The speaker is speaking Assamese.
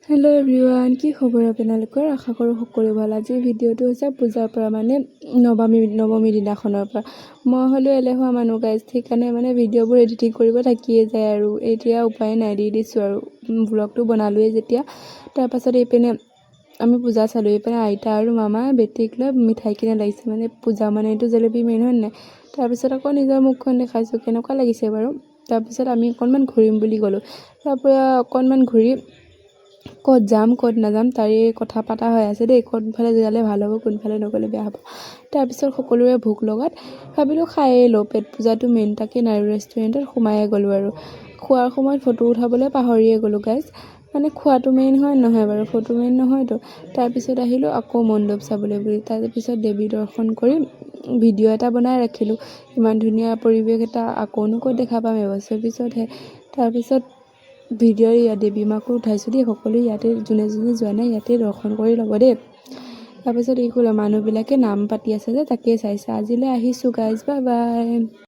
হেল্ল' এভৰিৱান, কি খবৰ আপোনালোকৰ? আশা কৰোঁ সকলো ভাল। আজিৰ ভিডিঅ'টো হৈছে পূজাৰ পৰা মানে নৱমী দিনাখনৰ পৰা। মই হ'লেও এলেহুৱা মানুহ গাইজ, সেইকাৰণে ভিডিঅ'বোৰ এডিটিং কৰিব থাকিয়ে যায় আৰু এতিয়া উপায় নাই, দি দিছোঁ আৰু ব্লগটো বনালোৱেই যেতিয়া। তাৰপাছত এইপিনে আমি পূজা চালোঁ। এইপিনে আইতা আৰু মামা বেটীক লৈ মিঠাই কিনে লাগিছে, পূজা মানেতো জেলেপি মেইন হয় নাই। তাৰপিছত আকৌ নিজৰ মুখখন দেখাইছোঁ, কেনেকুৱা লাগিছে বাৰু। তাৰপিছত আমি অকণমান ঘূৰিম বুলি গ'লোঁ। তাৰপৰা অকণমান ঘূৰি ক'ত যাম ক'ত নাযাম তাৰে কথা পতা হৈ আছে দেই, কোনফালে যালে ভাল হ'ব কোনফালে নগ'লে বেয়া হ'ব। তাৰপিছত সকলোৰে ভোক লগাত ভাবিলোঁ খায়েই লওঁ, পেট পূজাটো মেইন। তাকে নাইৰু ৰেষ্টুৰেণ্টত সোমায়ে গ'লোঁ আৰু খোৱাৰ সময়ত ফটো উঠাবলৈ পাহৰিয়ে গ'লোঁ গাইজ। খোৱাটো মেইন হয় নহয় বাৰু, ফটো মেইন নহয়তো। তাৰপিছত আহিলোঁ আকৌ মণ্ডপ চাবলৈ বুলি। তাৰপিছত দেৱী দৰ্শন কৰি ভিডিঅ' এটা বনাই ৰাখিলোঁ। ইমান ধুনীয়া পৰিৱেশ এটা আকৌনো ক'ত দেখা পাম, এবছৰ পিছতহে। তাৰপিছত ভিডিঅ' দেৱী মাকো উঠাইছোঁ দেই। সকলো ইয়াতে যোনে যোৱা নাই ইয়াতে দৰ্শন কৰি ল'ব দেই। তাৰপিছত মানুহবিলাকে নাম পাতি আছে যে তাকেই চাইছে। আজিলৈ আহিছোঁ গাইজ, বাই বাই।